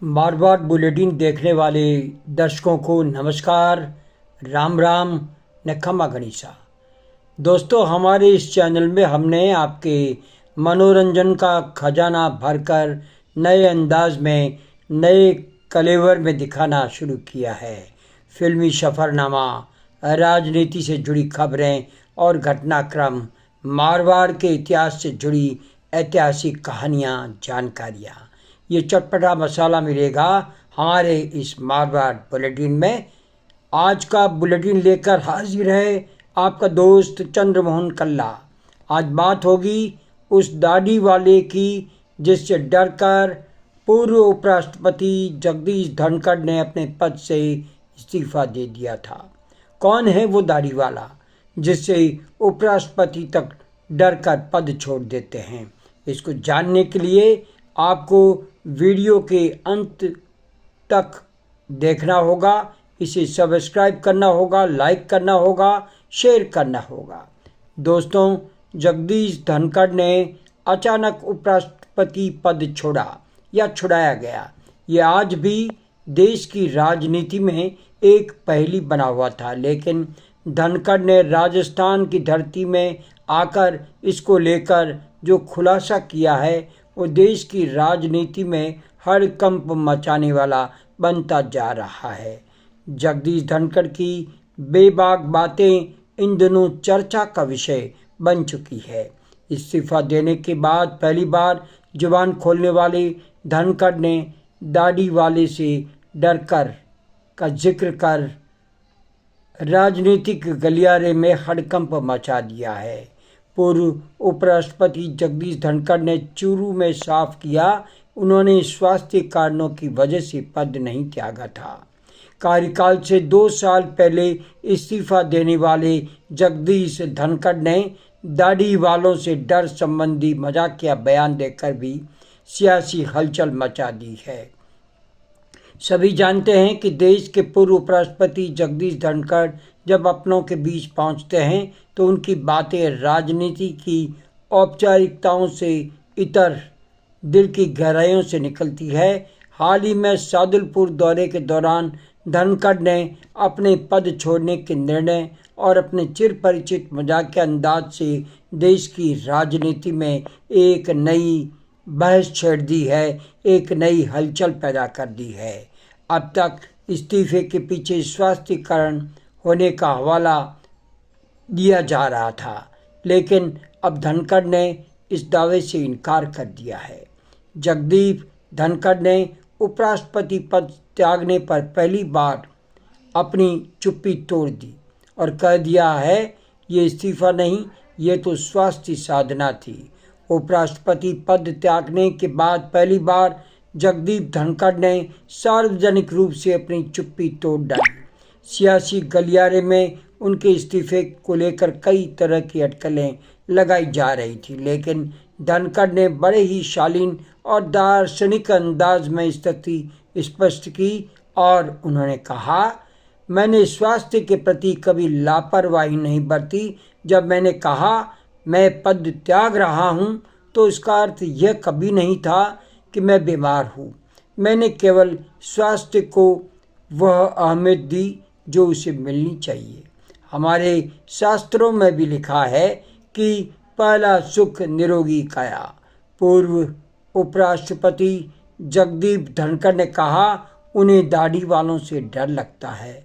बार बार bulletin देखने वाले दर्शकों को नमस्कार, राम राम, न खमा गणिसा। दोस्तों, हमारे इस चैनल में हमने आपके मनोरंजन का खजाना भरकर नए अंदाज में, नए कलेवर में दिखाना शुरू किया है। फिल्मी सफ़रनामा, राजनीति से जुड़ी खबरें और घटनाक्रम, मारवाड़ के इतिहास से जुड़ी ऐतिहासिक कहानियाँ, जानकारियाँ, ये चटपटा मसाला मिलेगा हमारे इस मारवाड़ बुलेटिन में। आज का बुलेटिन लेकर हाजिर है आपका दोस्त चंद्रमोहन कल्ला। आज बात होगी उस दाढ़ी वाले की जिससे डरकर पूर्व उपराष्ट्रपति जगदीश धनखड़ ने अपने पद से इस्तीफा दे दिया था। कौन है वो दाढ़ी वाला जिससे उपराष्ट्रपति तक डरकर पद छोड़ देते हैं? इसको जानने के लिए आपको वीडियो के अंत तक देखना होगा। इसे सब्सक्राइब करना होगा, लाइक करना होगा, शेयर करना होगा। दोस्तों, जगदीश धनखड़ ने अचानक उपराष्ट्रपति पद छोड़ा या छुड़ाया गया, ये आज भी देश की राजनीति में एक पहेली बना हुआ था। लेकिन धनखड़ ने राजस्थान की धरती में आकर इसको लेकर जो खुलासा किया है वो देश की राजनीति में हड़कंप मचाने वाला बनता जा रहा है। जगदीश धनखड़ की बेबाक बातें इन दिनों चर्चा का विषय बन चुकी है। इस्तीफा देने के बाद पहली बार जुबान खोलने वाले धनखड़ ने दाढ़ी वाले से डरकर का जिक्र कर राजनीतिक गलियारे में हड़कंप मचा दिया है। पूर्व उपराष्ट्रपति जगदीश धनखड़ ने चूरू में साफ किया, उन्होंने स्वास्थ्य कारणों की वजह से पद नहीं त्यागा था। कार्यकाल से 2 साल पहले इस्तीफा देने वाले जगदीश धनखड़ ने दाढ़ी वालों से डर संबंधी मजाकिया बयान देकर भी सियासी हलचल मचा दी है। सभी जानते हैं कि देश के पूर्व उपराष्ट्रपति जगदीश धनखड़ जब अपनों के बीच पहुंचते हैं तो उनकी बातें राजनीति की औपचारिकताओं से इतर दिल की गहराइयों से निकलती है। हाल ही में सादुलपुर दौरे के दौरान धनखड़ ने अपने पद छोड़ने के निर्णय और अपने चिर परिचित मजाकिया अंदाज से देश की राजनीति में एक नई बहस छेड़ दी है, एक नई हलचल पैदा कर दी है। अब तक इस्तीफे के पीछे स्वास्थ्य कारण होने का हवाला दिया जा रहा था, लेकिन अब धनखड़ ने इस दावे से इनकार कर दिया है। जगदीश धनखड़ ने उपराष्ट्रपति पद त्यागने पर पहली बार अपनी चुप्पी तोड़ दी और कह दिया है ये इस्तीफा नहीं, ये तो स्वास्थ्य साधना थी। उपराष्ट्रपति पद त्यागने के बाद पहली बार जगदीश धनखड़ ने सार्वजनिक रूप से अपनी चुप्पी तोड़ डाली। सियासी गलियारे में उनके इस्तीफे को लेकर कई तरह की अटकलें लगाई जा रही थी, लेकिन धनखड़ ने बड़े ही शालीन और दार्शनिक अंदाज में स्थिति स्पष्ट की और उन्होंने कहा, मैंने स्वास्थ्य के प्रति कभी लापरवाही नहीं बरती। जब मैंने कहा मैं पद त्याग रहा हूँ तो इसका अर्थ यह कभी नहीं था कि मैं बीमार हूँ। मैंने केवल स्वास्थ्य को वह अहमियत दी जो उसे मिलनी चाहिए। हमारे शास्त्रों में भी लिखा है कि पहला सुख निरोगी काया। पूर्व उपराष्ट्रपति जगदीश धनखड़ ने कहा उन्हें दाढ़ी वालों से डर लगता है।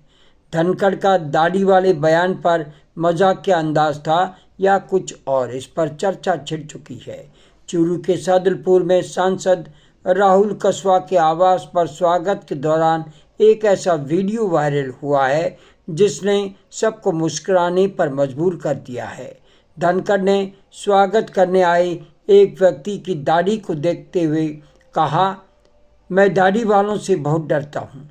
धनखड़ का दाढ़ी वाले बयान पर मजाकिया अंदाज था या कुछ और, इस पर चर्चा छिड़ चुकी है। चूरू के सादुलपुर में सांसद राहुल कसवा के आवास पर स्वागत के दौरान एक ऐसा वीडियो वायरल हुआ है जिसने सबको मुस्कुराने पर मजबूर कर दिया है। धनखड़ ने स्वागत करने आए एक व्यक्ति की दाढ़ी को देखते हुए कहा, मैं दाढ़ी वालों से बहुत डरता हूँ।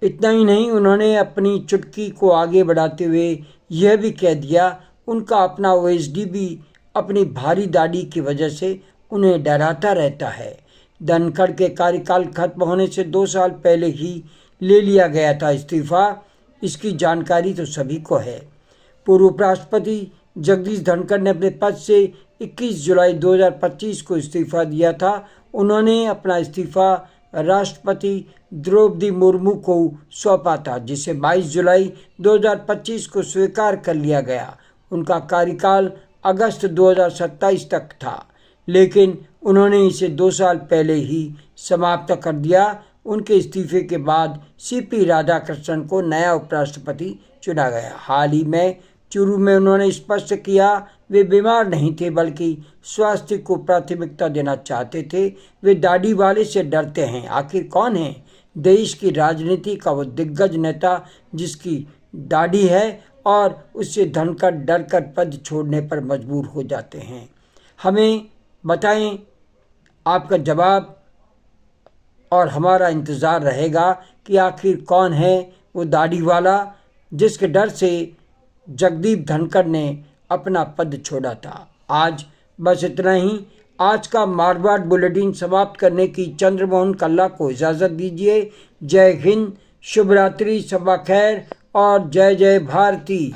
इतना ही नहीं, उन्होंने अपनी चुटकी को आगे बढ़ाते हुए यह भी कह दिया उनका अपना ओएसडी भी अपनी भारी दाढ़ी की वजह से उन्हें डराता रहता है। धनखड़ के कार्यकाल खत्म होने से 2 साल पहले ही ले लिया गया था इस्तीफा, इसकी जानकारी तो सभी को है। पूर्व उपराष्ट्रपति जगदीश धनखड़ ने अपने पद से 21 जुलाई 2025 को इस्तीफा दिया था। उन्होंने अपना इस्तीफा राष्ट्रपति द्रौपदी मुर्मू को सौंपा था, जिसे 22 जुलाई 2025 को स्वीकार कर लिया गया। उनका कार्यकाल अगस्त 2027 तक था, लेकिन उन्होंने इसे 2 साल पहले ही समाप्त कर दिया। उनके इस्तीफे के बाद सीपी राधाकृष्णन को नया उपराष्ट्रपति चुना गया। हाल ही में चुरू में उन्होंने स्पष्ट किया वे बीमार नहीं थे, बल्कि स्वास्थ्य को प्राथमिकता देना चाहते थे। वे दाढ़ी वाले से डरते हैं। आखिर कौन है देश की राजनीति का वो दिग्गज नेता जिसकी दाढ़ी है और उससे धनकर डर कर पद छोड़ने पर मजबूर हो जाते हैं? हमें बताएं आपका जवाब, और हमारा इंतज़ार रहेगा कि आखिर कौन है वो दाढ़ी वाला जिसके डर से जगदीप धनखड़ ने अपना पद छोड़ा था। आज बस इतना ही। आज का मारवाड़ बुलेटिन समाप्त करने की चंद्रमोहन कल्ला को इजाज़त दीजिए। जय हिंद, शुभ रात्रि, शब्बा खैर और जय जय भारती।